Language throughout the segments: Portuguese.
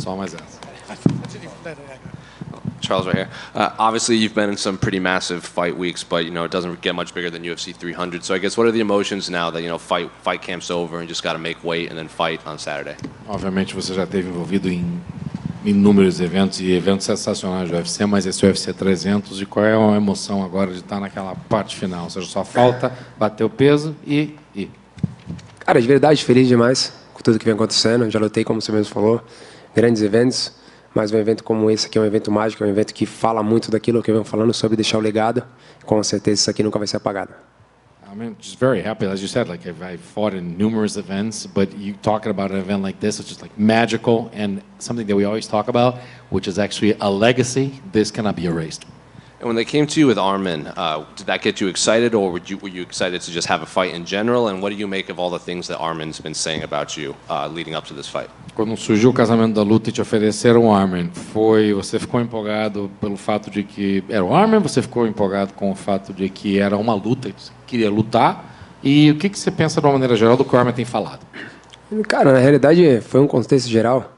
Só mais essa. Charles, right here. Obviously, you've been in some pretty massive fight weeks, but it doesn't get much bigger than UFC 300. So I guess what are the emotions now that fight camp's over and just got to make weight and then fight on Saturday? Obviamente você já esteve envolvido em inúmeros eventos e eventos sensacionais do UFC, mas esse UFC 300, e qual é a emoção agora de estar naquela parte final? Ou seja, só falta bater o peso e ir. Cara, de verdade, feliz demais com tudo que vem acontecendo. Já lutei, como você mesmo falou, grandes eventos, mas um evento como esse aqui é um evento mágico, é um evento que fala muito daquilo que eu venho falando sobre deixar o legado. Com certeza isso aqui nunca vai ser apagado. I'm just very happy, as you said, like I fought in numerous events, but you talking about an event like this, which is like magical and something that we always talk about, which is actually a legacy. This cannot be erased. And when they came to you with Armin, did that get you excited, or were you excited to just have a fight in general? And what do you make of all the things that Armin's been saying about you leading up to this fight? Quando surgiu o casamento da luta e te ofereceram o Armin, você ficou empolgado pelo fato de que era o Armin? Você ficou empolgado com o fato de que era uma luta, que você queria lutar? E o que você pensa de uma maneira geral do que o Armin tem falado? Cara, na realidade foi um contexto geral,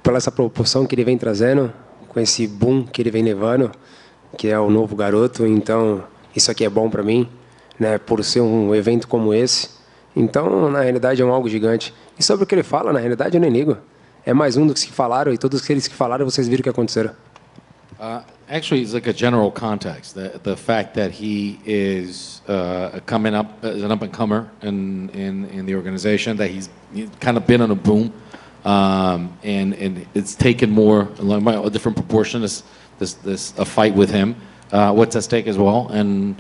pela essa proporção que ele vem trazendo, com esse boom que ele vem levando, que é o novo garoto. Então isso aqui é bom para mim, né, por ser um evento como esse. Então na realidade é algo gigante. E sobre o que ele fala, na realidade eu nem ligo. É mais um dos que falaram, e todos aqueles que falaram vocês viram o que aconteceram. Actually, it's like a general context. The fact that he is coming up as an up-and-comer in the organization, that he's kind of been on a boom, and it's taken more, a different proportion, a fight with him, what's at stake as well, and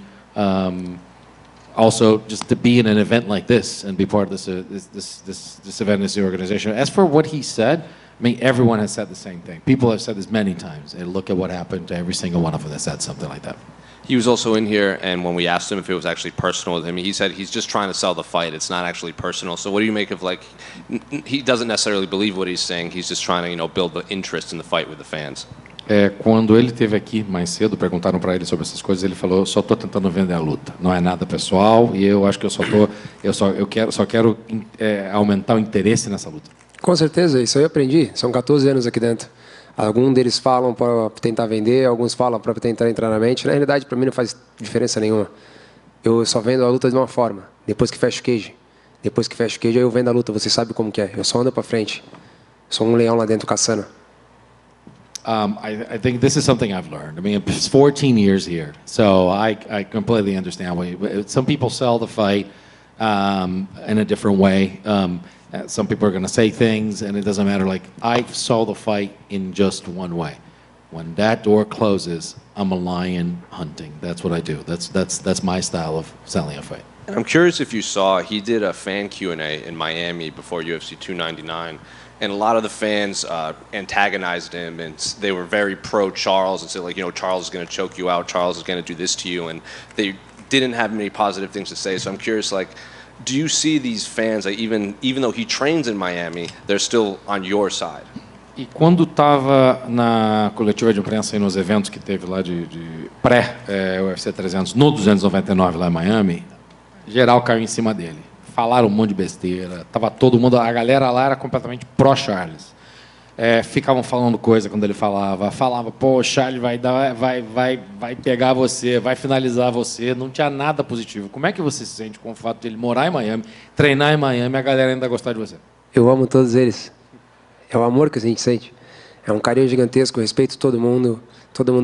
also just to be in an event like this and be part of this event, this organization. As for what he said, I mean, everyone has said the same thing. People have said this many times. And look at what happened to every single one of them that said something like that. He was also in here, and when we asked him if it was actually personal with him, he said he's just trying to sell the fight. It's not actually personal. So what do you make of, like, he doesn't necessarily believe what he's saying. He's just trying to, build the interest in the fight with the fans. Quando ele esteve aqui mais cedo, perguntaram para ele sobre essas coisas, ele falou: só estou tentando vender a luta, não é nada pessoal, e eu acho que eu quero aumentar o interesse nessa luta. Com certeza, isso eu aprendi. São 14 anos aqui dentro. Alguns deles falam para tentar vender, alguns falam para tentar entrar na mente. Na realidade, para mim não faz diferença nenhuma. Eu só vendo a luta de uma forma. Depois que fecha o cage. Depois que fecha o cage, aí eu vendo a luta. Você sabe como que é. Eu só ando para frente. Sou um leão lá dentro caçando. I think this is something I've learned. I mean, it's 14 years here, so I completely understand. Some people sell the fight in a different way. Some people are going to say things, and it doesn't matter. Like, I saw the fight in just one way. When that door closes, I'm a lion hunting. That's what I do. That's my style of selling a fight. And I'm curious if you saw, he did a fan Q&A in Miami before UFC 299, and a lot of the fans antagonized him, and they were very pro-Charles and said, like, Charles is going to choke you out, Charles is going to do this to you, and they didn't have many positive things to say. So I'm curious, like, do you see these fans, like, even though he trains in Miami, they're still on your side? E quando estava na coletiva de imprensa e nos eventos que teve lá de pré-UFC 300, no 299 lá em Miami, geral caiu em cima dele. Falaram um monte de besteira, tava todo mundo, a galera lá era completamente pró-Charles. Ficavam falando coisa quando ele falava, pô, o Charles vai pegar você, vai finalizar você, não tinha nada positivo. Como é que você se sente com o fato de ele morar em Miami, treinar em Miami e a galera ainda gostar de você? Eu amo todos eles. É o amor que a gente sente. É um carinho gigantesco, eu respeito todo mundo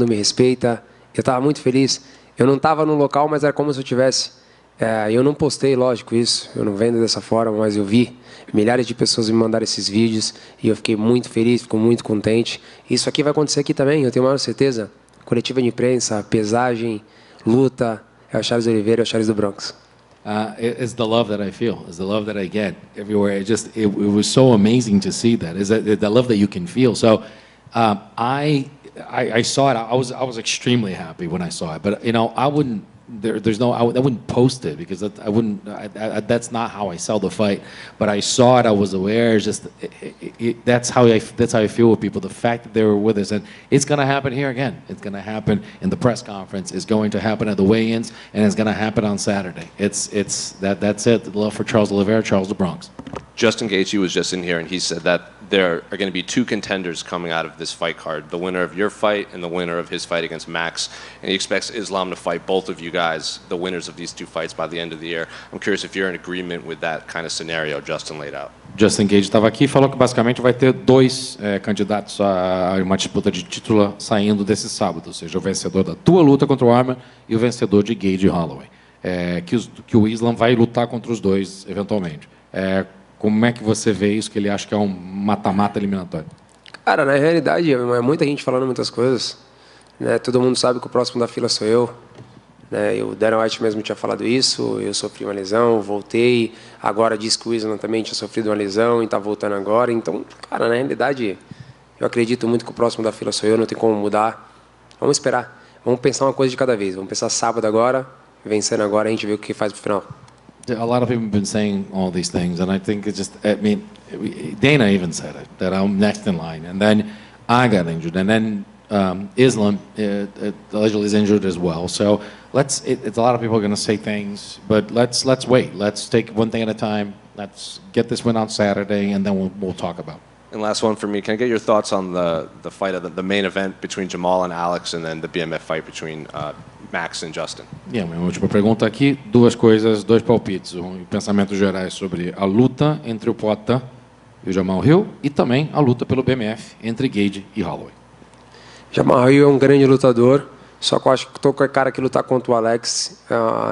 me respeita. Eu estava muito feliz. Eu não estava no local, mas era como se eu tivesse. Eu não postei, lógico, isso. Eu não vendo dessa forma, mas eu vi. Milhares de pessoas me mandaram esses vídeos e eu fiquei muito feliz, fico muito contente. Isso aqui vai acontecer aqui também, eu tenho a maior certeza. Coletiva de imprensa, pesagem, luta. É o Charles Oliveira, é o Charles do Bronx. It's the love that I feel. It's the love that I get everywhere. It was so amazing to see that. It's the love that you can feel. So I saw it. I was extremely happy when I saw it. But I wouldn't. I wouldn't post it because I wouldn't. That's not how I sell the fight. But I saw it. I was aware. That's how I feel with people. The fact that they were with us, and it's going to happen here again. It's going to happen in the press conference. It's going to happen at the weigh-ins, and it's going to happen on Saturday. That's it. The love for Charles Oliveira, Charles the Bronx. Justin Gaethje was just in here, and he said that there are going to be two contenders coming out of this fight card, the winner of your fight and the winner of his fight against Max. And he expects Islam to fight both of you guys, the winners of these two fights, by the end of the year. I'm curious if you're in agreement with that kind of scenario Justin laid out. Justin Gage estava aqui e falou que basicamente vai ter dois candidatos a uma disputa de título saindo desse sábado, ou seja, o vencedor da tua luta contra o Arman e o vencedor de Gage e Holloway. Que o Islam vai lutar contra os dois eventualmente. Como é que você vê isso, que ele acha que é um mata-mata eliminatório? Cara, na realidade, é muita gente falando muitas coisas. Né? Todo mundo sabe que o próximo da fila sou eu. Né? O Dana White mesmo tinha falado isso. Eu sofri uma lesão, voltei. Agora diz que o Islam também tinha sofrido uma lesão e está voltando agora. Então, cara, na realidade, eu acredito muito que o próximo da fila sou eu. Não tem como mudar. Vamos esperar. Vamos pensar uma coisa de cada vez. Vamos pensar sábado agora, vencendo agora, a gente vê o que faz pro final. A lot of people have been saying all these things, and I think it's just, I mean, Dana even said it, that I'm next in line. And then I got injured, and then Islam allegedly is injured as well. So it's a lot of people are going to say things, but let's wait. Let's take one thing at a time. Let's get this win on Saturday, and then we'll talk about it. And last one for me, can I get your thoughts on the fight of the main event between Jamal and Alex, and then the BMF fight between Max and Justin? Minha última pergunta aqui, duas coisas, dois palpites, pensamentos gerais sobre a luta entre o Poatan e o Jamal Hill e também a luta pelo BMF entre Gage e Holloway. Jamal Hill é um grande lutador, só que eu acho que qualquer cara que lutar contra o Alex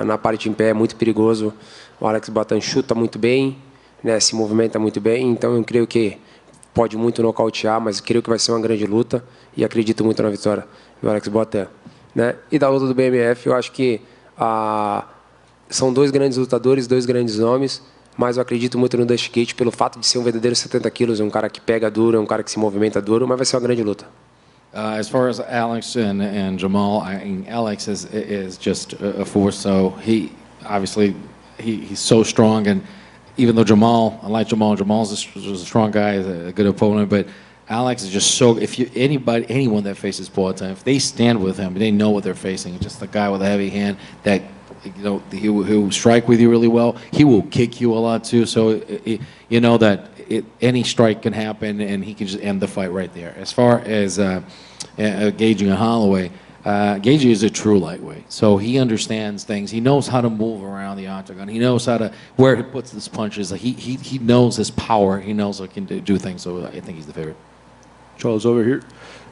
na parte em pé é muito perigoso. O Alex Batan chuta muito bem, né, se movimenta muito bem, então eu creio que pode muito nocautear, mas creio que vai ser uma grande luta e acredito muito na vitória do Alex Batan. Né? E da luta do BMF, eu acho que são dois grandes lutadores, dois grandes nomes, mas eu acredito muito no Dusty Gate pelo fato de ser um verdadeiro 70 quilos, um cara que pega duro, um cara que se movimenta duro, mas vai ser uma grande luta. As far as Alex and Jamal, I mean, Alex is just a force. So he obviously he's so strong, and even though Jamal, I like Jamal, Jamal's a strong guy, a good opponent, but Alex is just so. If you anyone that faces Poatan, if they stand with him, they know what they're facing. Just a guy with a heavy hand that he will strike with you really well. He will kick you a lot too. So you know that any strike can happen, and he can just end the fight right there. As far as Gage and Holloway, Gage is a true lightweight, so he understands things. He knows how to move around the octagon. He knows where he puts his punches. He knows his power. He knows he can do things. So I think he's the favorite. Charles, over here.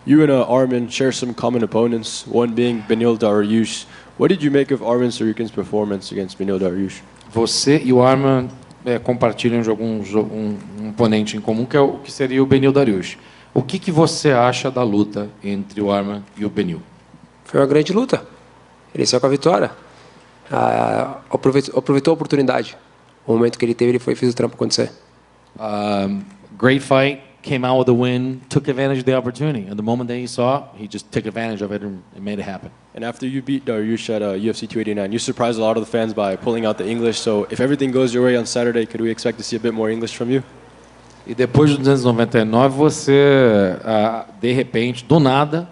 You and Arman share some common opponents, one being Beneil Dariush. What did you make of Arman Tsarukyan's performance against Beneil Dariush? Você e o Arman compartilham de um oponente em comum, que seria o Beneil Dariush. O que você acha da luta entre o Arman e o Beneil? Foi uma grande luta. Ele saiu com a vitória. Aproveitou a oportunidade. O momento que ele teve, fez o trampo acontecer. Great fight, came out with a win, took advantage of the opportunity. And the moment that he saw, he just took advantage of it and made it happen. And after you beat Dariush at UFC 289, you surprised a lot of the fans by pulling out the English. So if everything goes your way on Saturday, could we expect to see a bit more English from you? E depois do 299, você, de repente, do nada,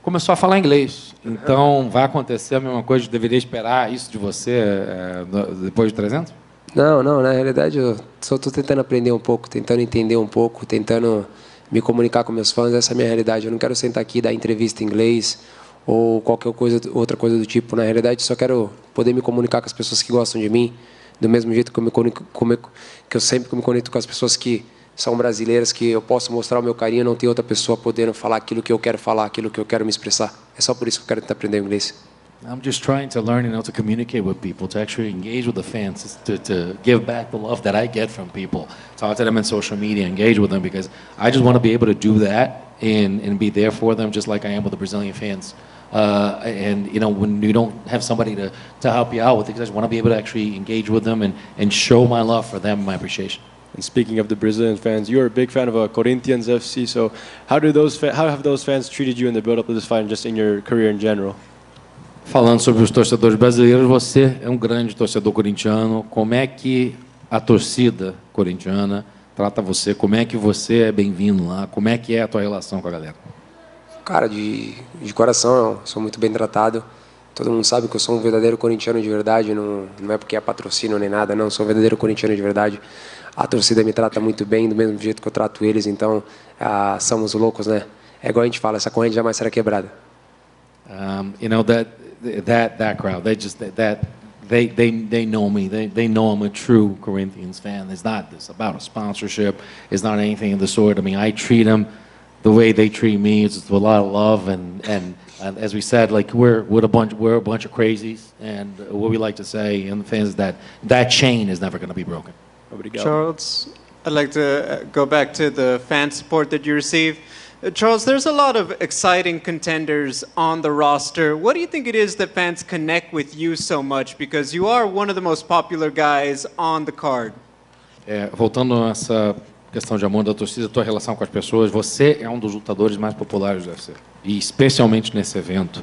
começou a falar inglês. Então, vai acontecer a mesma coisa? Deveria esperar isso de você depois de 300? Não, na realidade eu só estou tentando aprender um pouco, tentando entender um pouco, tentando me comunicar com meus fãs. Essa é a minha realidade. Eu não quero sentar aqui e dar entrevista em inglês ou qualquer outra coisa do tipo. Na realidade, só quero poder me comunicar com as pessoas que gostam de mim, do mesmo jeito que eu sempre me conecto com as pessoas que são brasileiras, que eu posso mostrar o meu carinho, não tem outra pessoa podendo falar aquilo que eu quero falar, aquilo que eu quero me expressar. É só por isso que eu quero tentar aprender inglês. I'm just trying to learn, to communicate with people, to actually engage with the fans, to give back the love that I get from people. Talk to them on social media, engage with them, because I just want to be able to do that and be there for them, just like I am with the Brazilian fans. And when you don't have somebody to help you out with it, I just want to be able to actually engage with them and show my love for them, my appreciation. And speaking of the Brazilian fans, you're a big fan of Corinthians FC. So how have those fans treated you in the build-up of this fight and just in your career in general? Falando sobre os torcedores brasileiros, você é um grande torcedor corintiano. Como é que a torcida corintiana trata você? Como é que você é bem-vindo lá? Como é que é a tua relação com a galera? Cara, de coração, eu sou muito bem tratado. Todo mundo sabe que eu sou um verdadeiro corintiano de verdade. Não é porque é patrocínio nem nada, não. Eu sou um verdadeiro corintiano de verdade. A torcida me trata muito bem, do mesmo jeito que eu trato eles. Então, somos loucos, né? É igual a gente fala, essa corrente jamais será quebrada. You know, that crowd, they know me. They know I'm a true Corinthians fan. It's not this about a sponsorship. It's not anything of the sort. I mean, I treat them the way they treat me. It's with a lot of love and as we said, like we're a bunch of crazies, and what we like to say in the fans is that chain is never going to be broken. Charles, I'd like to go back to the fan support that you receive. Charles, there's a lot of exciting contenders on the roster. What do you think it is that fans connect with you so much? Because you are one of the most popular guys on the card. Voltando a essa questão de amor da torcida, tua relação com as pessoas, você é um dos lutadores mais populares do UFC. E especialmente nesse evento.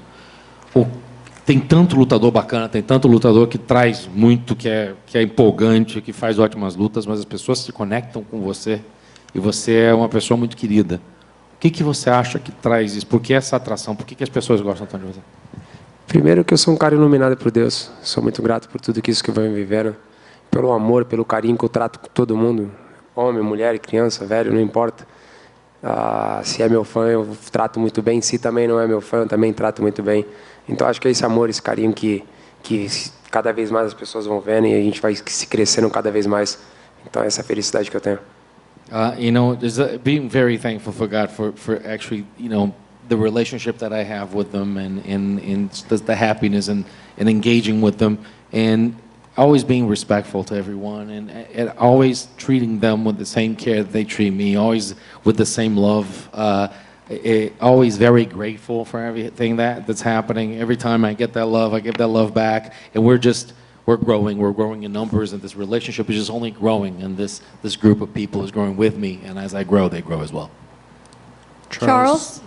Tem tanto lutador bacana, tem tanto lutador que traz muito, que é empolgante, que faz ótimas lutas, mas as pessoas se conectam com você e você é uma pessoa muito querida. O que você acha que traz isso? Por que essa atração? Por que as pessoas gostam tanto de você? Primeiro que eu sou um cara iluminado por Deus. Sou muito grato por tudo isso que eu venho vivendo. Pelo amor, pelo carinho que eu trato com todo mundo. Homem, mulher, criança, velho, não importa. Se é meu fã, eu trato muito bem. Se também não é meu fã, eu também trato muito bem. Então, acho que é esse amor, esse carinho que cada vez mais as pessoas vão vendo e a gente vai se crescendo cada vez mais. Então, essa é a felicidade que eu tenho. You know, being very thankful for God for actually, you know, the relationship that I have with them and the happiness and engaging with them and always being respectful to everyone and always treating them with the same care that they treat me, always with the same love. Always very grateful for everything that's happening. Every time I get that love, I give that love back, and we're growing in numbers, and this relationship is just only growing, and this group of people is growing with me, and as I grow, they grow as well. Charles,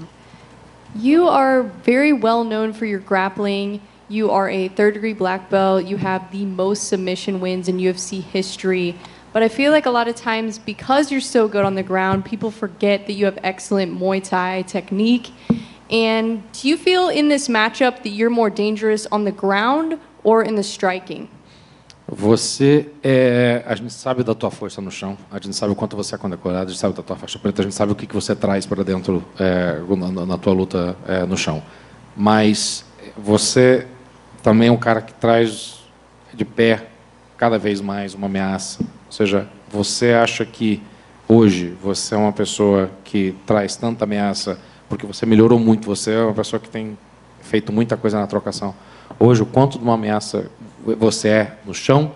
you are very well known for your grappling. You are a third-degree black belt. You have the most submission wins in UFC history. But I feel like a lot of times, because you're so good on the ground, people forget that you have excellent Muay Thai technique. And do you feel in this matchup that you're more dangerous on the ground or in the striking? A gente sabe da tua força no chão, a gente sabe o quanto você é condecorado, a gente sabe da tua faixa preta, a gente sabe o que você traz para dentro na tua luta no chão. Mas você também é um cara que traz de pé cada vez mais uma ameaça. Ou seja, você acha que hoje você é uma pessoa que traz tanta ameaça porque você melhorou muito, você é uma pessoa que tem feito muita coisa na trocação. Hoje, o quanto de uma ameaça você é no chão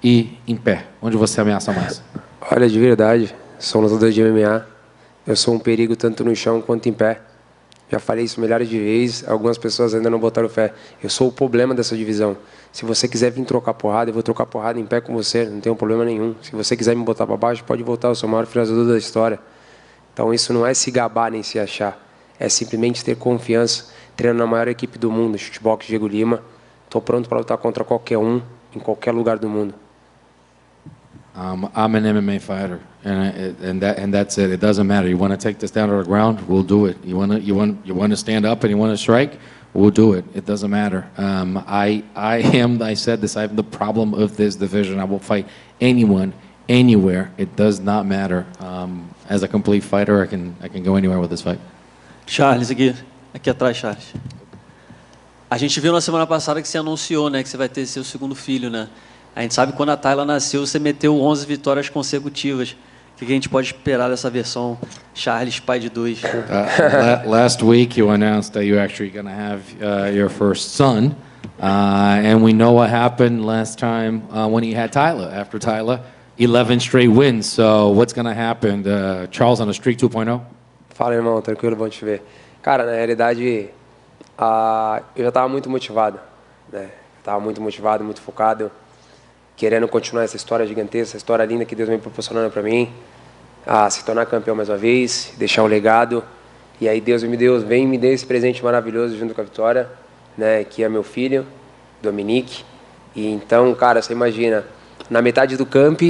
e em pé? Onde você ameaça mais? Olha, de verdade, sou um lutador de MMA. Eu sou um perigo tanto no chão quanto em pé. Já falei isso milhares de vezes, algumas pessoas ainda não botaram fé. Eu sou o problema dessa divisão. Se você quiser vir trocar porrada, eu vou trocar porrada em pé com você, não tem problema nenhum. Se você quiser me botar para baixo, pode voltar, eu sou o maior finalizador da história. Então isso não é se gabar nem se achar, é simplesmente ter confiança. Treino na maior equipe do mundo, Shootbox Diego Lima. Estou pronto para lutar contra qualquer um, em qualquer lugar do mundo. I'm an MMA fighter, and that's it. It doesn't matter. You want to take this down to the ground, we'll do it. You want to stand up and you want to strike, we'll do it. It doesn't matter. I said this. I have the problem of this division. I will fight anyone, anywhere. It does not matter. As a complete fighter, I can go anywhere with this fight. Charles, aqui atrás, Charles. A gente viu na semana passada que você anunciou, né, que você vai ter seu segundo filho, né? A gente sabe que quando a Tayla nasceu, você meteu 11 vitórias consecutivas. O que a gente pode esperar dessa versão Charles, pai de dois? Last week you announced that you're actually going to have your first son. And we know what happened last time when you had Tayla. After Tayla, 11 straight wins. So what's going to happen? Charles on a streak 2.0? Fala, irmão. Tranquilo, bom te ver. Cara, na realidade, eu já estava muito motivado, né? Estava muito motivado, muito focado, querendo continuar essa história gigantesca, essa história linda que Deus vem proporcionando para mim, se tornar campeão mais uma vez, deixar um legado. E aí Deus me deu esse presente maravilhoso junto com a Vitória, né, que é meu filho, Dominique. E então, cara, você imagina, na metade do camp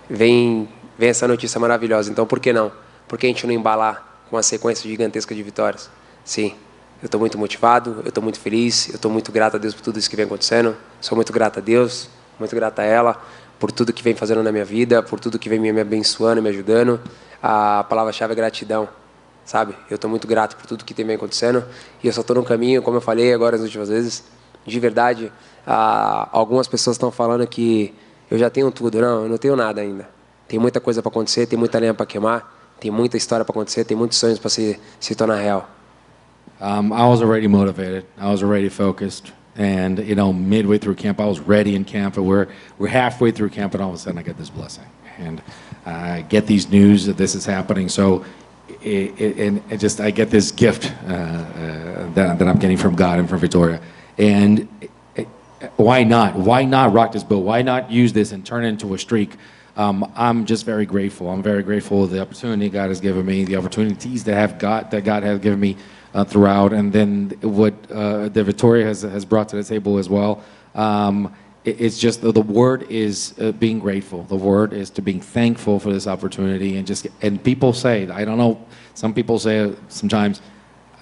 vem essa notícia maravilhosa. Então, por que não? Por que a gente não embalar com uma sequência gigantesca de vitórias? Sim. Eu estou muito motivado, eu estou muito feliz, eu estou muito grato a Deus por tudo isso que vem acontecendo. Sou muito grato a Deus, muito grato a ela, por tudo que vem fazendo na minha vida, por tudo que vem me abençoando, me ajudando. A palavra-chave é gratidão, sabe? Eu estou muito grato por tudo que tem vem acontecendo e eu só estou no caminho, como eu falei agora as últimas vezes. De verdade, algumas pessoas estão falando que eu já tenho tudo. Não, eu não tenho nada ainda. Tem muita coisa para acontecer, tem muita lenha para queimar, tem muita história para acontecer, tem muitos sonhos para se tornar real. I was already motivated. I was already focused. And, you know, midway through camp, I was ready in camp. And we're halfway through camp, and all of a sudden I get this blessing. And I get these news that this is happening. So I get this gift that I'm getting from God and from Victoria. And why not? Why not rock this boat? Why not use this and turn it into a streak? I'm just very grateful. I'm very grateful for the opportunity God has given me, the opportunities that God has given me throughout, and then what that Victoria has brought to the table as well. It's just the word is being grateful. The word is to being thankful for this opportunity, and people say, I don't know, some people say sometimes,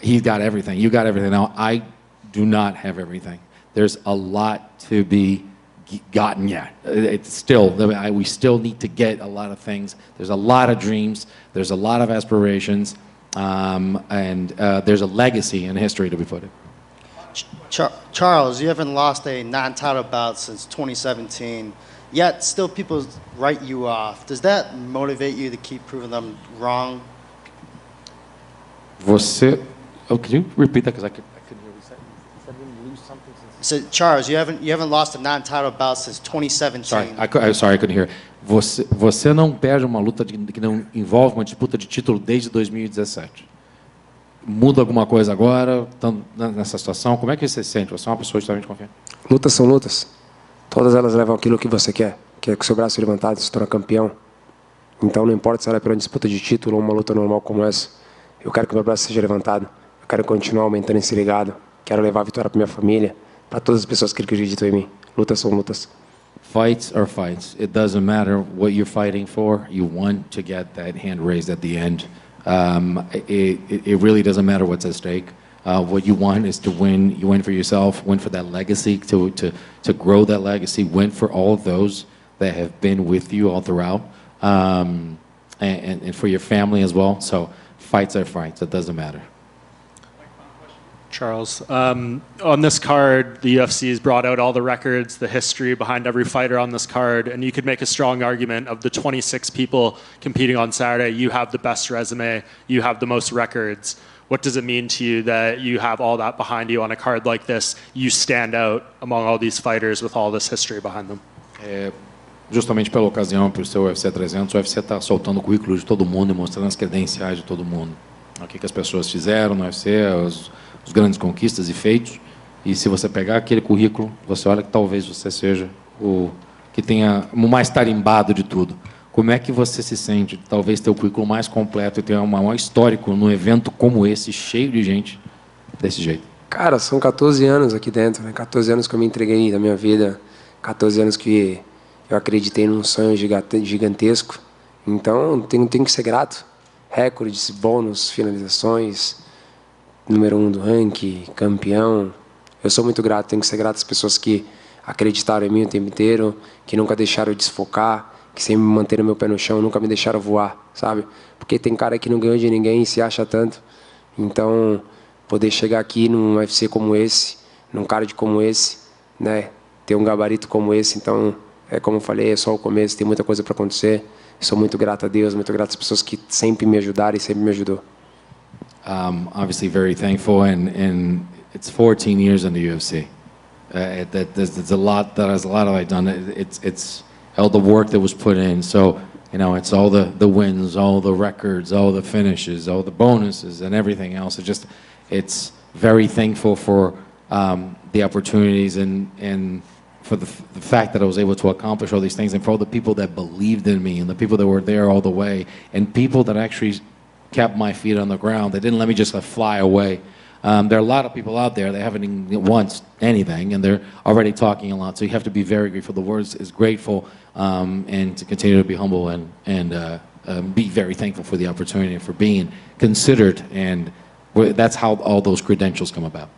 he's got everything, you got everything. Now I do not have everything. There's a lot to be gotten yet. It's still, we still need to get a lot of things. There's a lot of dreams. There's a lot of aspirations. And there's a legacy in history to be put in. Charles, you haven't lost a non-title bout since 2017, yet still people write you off. Does that motivate you to keep proving them wrong? Could you repeat that? Because I couldn't hear what you said. You said we lose something since... So, Charles, you haven't lost a non-title bout since 2017. Sorry, I couldn't hear. Você não perde uma luta que não envolve uma disputa de título desde 2017. Muda alguma coisa agora, estando nessa situação? Como é que você se sente? Você é uma pessoa extremamente confiante. Lutas são lutas. Todas elas levam aquilo que você quer, que é com o seu braço levantado, se tornar campeão. Então não importa se ela é para uma disputa de título ou uma luta normal como essa. Eu quero que meu braço seja levantado. Eu quero continuar aumentando esse legado. Quero levar a vitória para minha família, para todas as pessoas que acreditam em mim. Lutas são lutas. Fights are fights. It doesn't matter what you're fighting for. You want to get that hand raised at the end. It really doesn't matter what's at stake. What you want is to win. You win for yourself, win for that legacy, to grow that legacy, win for all of those that have been with you all throughout, and for your family as well. So fights are fights. It doesn't matter. Charles, on this card, the UFC has brought out all the records, the history behind every fighter on this card, and you could make a strong argument of the 26 people competing on Saturday. You have the best resume, you have the most records. What does it mean to you that you have all that behind you on a card like this? You stand out among all these fighters with all this history behind them. Justamente pela ocasião, por ser o UFC 300, o UFC está soltando o currículo de todo mundo e mostrando as credenciais de todo mundo. O que as pessoas fizeram no UFC, os grandes conquistas e feitos. E se você pegar aquele currículo, você olha que talvez você seja o que tenha o mais tarimbado de tudo. Como é que você se sente de talvez ter o currículo mais completo e ter um maior histórico num evento como esse, cheio de gente, desse jeito? Cara, são 14 anos aqui dentro, né? 14 anos que eu me entreguei da minha vida, 14 anos que eu acreditei num sonho gigantesco. Então, tenho que ser grato. Recordes, bônus, finalizações, número 1 do ranking, campeão. Eu sou muito grato, tenho que ser grato às pessoas que acreditaram em mim o tempo inteiro, que nunca deixaram eu desfocar, que sempre me manteram meu pé no chão, nunca me deixaram voar, sabe? Porque tem cara que não ganhou de ninguém e se acha tanto. Então, poder chegar aqui num UFC como esse, num card como esse, né? Ter um gabarito como esse, então, como eu falei, é só o começo, tem muita coisa para acontecer. Sou muito grato a Deus, muito grato às pessoas que sempre me ajudaram e sempre me ajudou. Obviously very thankful, and it's 14 years in the UFC. There's a lot that I've done. It's all the work that was put in. So, you know, it's all the wins, all the records, all the finishes, all the bonuses, and everything else. It's very thankful for the opportunities and for the fact that I was able to accomplish all these things, and for all the people that believed in me, and the people that were there all the way, and people that actually kept my feet on the ground. They didn't let me just fly away. There are a lot of people out there that haven't even once anything, and they're already talking a lot. So you have to be very grateful. The word is grateful, and to continue to be humble and be very thankful for the opportunity and for being considered. And that's how all those credentials come about.